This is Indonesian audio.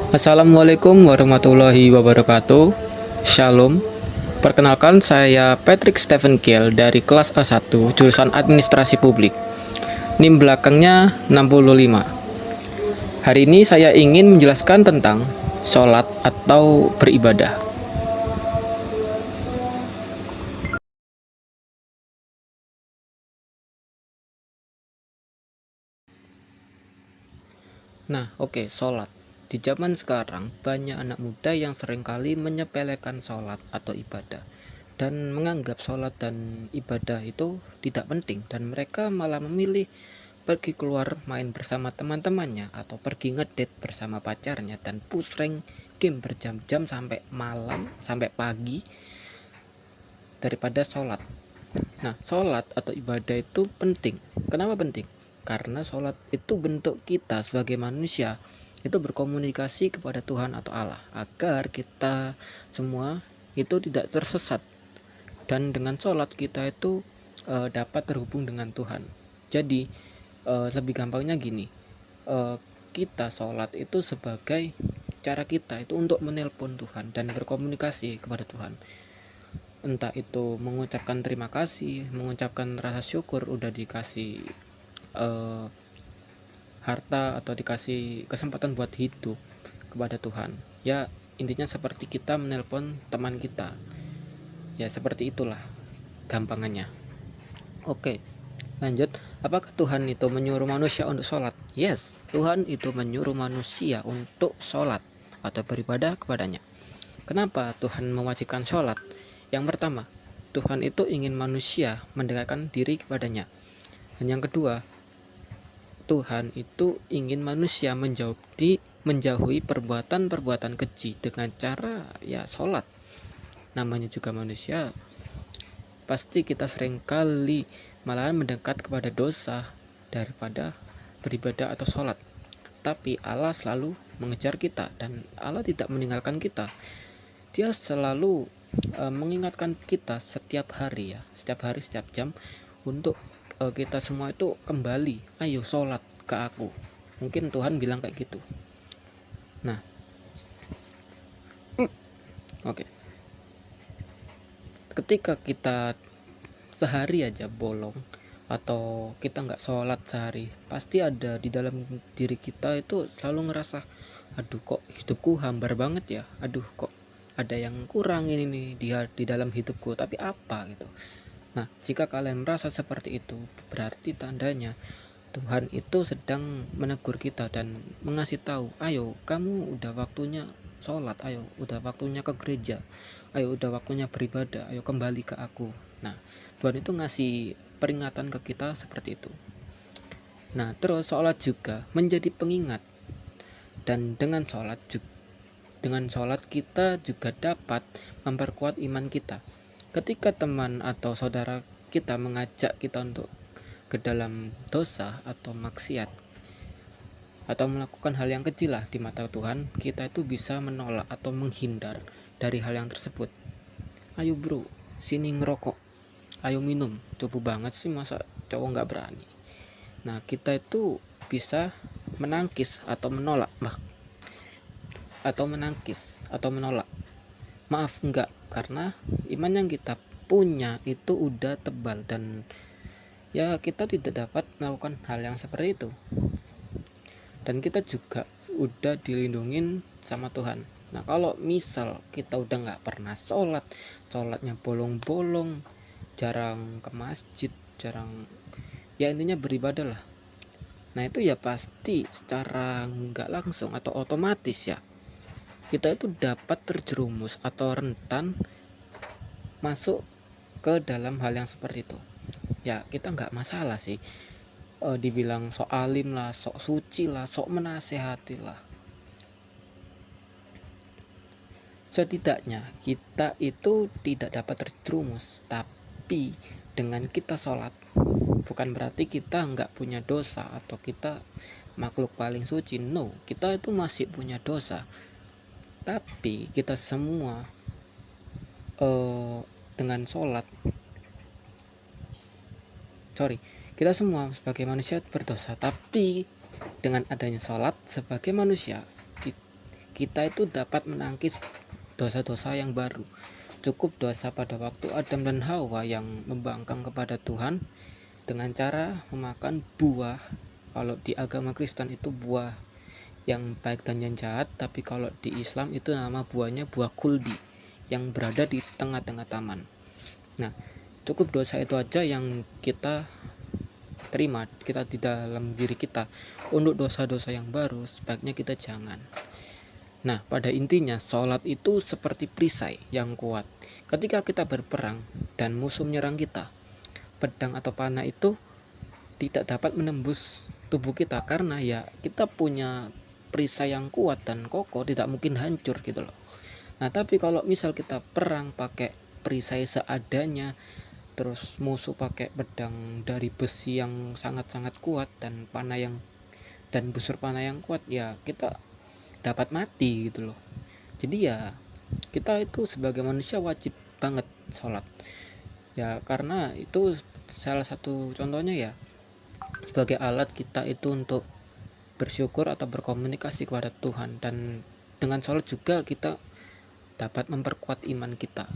Assalamualaikum warahmatullahi wabarakatuh. Shalom. Perkenalkan, saya Patrick Stephen Kiel dari kelas A1 jurusan Administrasi Publik. NIM belakangnya 65. Hari ini saya ingin menjelaskan tentang sholat atau beribadah. Sholat. Di zaman sekarang, banyak anak muda yang seringkali menyepelekan sholat atau ibadah dan menganggap sholat dan ibadah itu tidak penting, dan mereka malah memilih pergi keluar main bersama teman-temannya atau pergi ngedate bersama pacarnya dan push rank game berjam-jam sampai malam, sampai pagi daripada sholat. Nah, sholat atau ibadah itu penting. Kenapa penting? Karena sholat itu bentuk kita sebagai manusia itu berkomunikasi kepada Tuhan atau Allah agar kita semua itu tidak tersesat, dan dengan sholat kita itu dapat terhubung dengan Tuhan. Jadi lebih gampangnya gini, kita sholat itu sebagai cara kita itu untuk menelpon Tuhan dan berkomunikasi kepada Tuhan. Entah itu mengucapkan terima kasih, mengucapkan rasa syukur udah dikasih harta atau dikasih kesempatan buat hidup kepada Tuhan. Ya, intinya seperti kita menelpon teman kita. Ya, seperti itulah gampangannya. Oke, lanjut. Apakah Tuhan itu menyuruh manusia untuk sholat? Yes, Tuhan itu menyuruh manusia untuk sholat atau beribadah kepadanya. Kenapa Tuhan mewajibkan sholat? Yang pertama, Tuhan itu ingin manusia mendekatkan diri kepadanya. Dan yang kedua, Tuhan itu ingin manusia menjauhi perbuatan-perbuatan keji dengan cara ya sholat. Namanya juga manusia, pasti kita seringkali malahan mendekat kepada dosa daripada beribadah atau sholat. Tapi Allah selalu mengejar kita dan Allah tidak meninggalkan kita. Dia selalu mengingatkan kita setiap hari, setiap hari, setiap jam, untuk kita semua itu kembali, ayo sholat ke aku. Mungkin Tuhan bilang kayak gitu. Nah, oke. Ketika kita sehari aja bolong atau kita nggak sholat sehari, pasti ada di dalam diri kita itu selalu ngerasa, aduh kok hidupku hambar banget ya, aduh kok ada yang kurang ini nih di dalam hidupku, tapi apa gitu. Nah, jika kalian merasa seperti itu, berarti tandanya Tuhan itu sedang menegur kita dan mengasih tahu, ayo kamu udah waktunya sholat, ayo udah waktunya ke gereja, ayo udah waktunya beribadah, ayo kembali ke aku. Nah, Tuhan itu ngasih peringatan ke kita seperti itu. Nah, terus sholat juga menjadi pengingat, dan dengan sholat kita juga dapat memperkuat iman kita. Ketika teman atau saudara kita mengajak kita untuk ke dalam dosa atau maksiat atau melakukan hal yang kecil lah di mata Tuhan, kita itu bisa menolak atau menghindar dari hal yang tersebut. Ayo bro, sini ngerokok, ayo minum, cupu banget sih masa cowok nggak berani. Nah, kita itu bisa menangkis atau menolak maaf, enggak, karena iman yang kita punya itu udah tebal dan ya kita tidak dapat melakukan hal yang seperti itu, dan kita juga udah dilindungin sama Tuhan. Nah, kalau misal kita udah nggak pernah sholatnya bolong-bolong, jarang ke masjid, jarang, ya intinya beribadah lah. Nah, itu ya pasti secara nggak langsung atau otomatis ya kita itu dapat terjerumus atau rentan masuk ke dalam hal yang seperti itu. Ya, kita nggak masalah sih dibilang sok alim lah, sok suci lah, sok menasehati lah. Setidaknya kita itu tidak dapat terjerumus. Tapi dengan kita sholat, bukan berarti kita nggak punya dosa atau kita makhluk paling suci. No, kita itu masih punya dosa. Tapi kita semua dengan sholat, kita semua sebagai manusia berdosa. Tapi dengan adanya sholat sebagai manusia, kita itu dapat menangkis dosa-dosa yang baru. Cukup dosa pada waktu Adam dan Hawa yang membangkang kepada Tuhan dengan cara memakan buah. Kalau di agama Kristen itu buah yang baik dan yang jahat, tapi kalau di Islam itu nama buahnya buah kuldi yang berada di tengah-tengah taman. Nah, cukup dosa itu aja yang kita terima kita di dalam diri kita. Untuk dosa-dosa yang baru sebaiknya kita jangan. Nah, pada intinya sholat itu seperti perisai yang kuat. Ketika kita berperang dan musuh menyerang kita, pedang atau panah itu tidak dapat menembus tubuh kita karena ya kita punya perisai yang kuat dan kokoh, tidak mungkin hancur gitu loh. Nah, tapi kalau misal kita perang pakai perisai seadanya, terus musuh pakai pedang dari besi yang sangat-sangat kuat dan busur panah yang kuat, ya kita dapat mati gitu loh. Jadi ya kita itu sebagai manusia wajib banget sholat ya, karena itu salah satu contohnya ya, sebagai alat kita itu untuk bersyukur atau berkomunikasi kepada Tuhan, dan dengan sholat juga kita dapat memperkuat iman kita.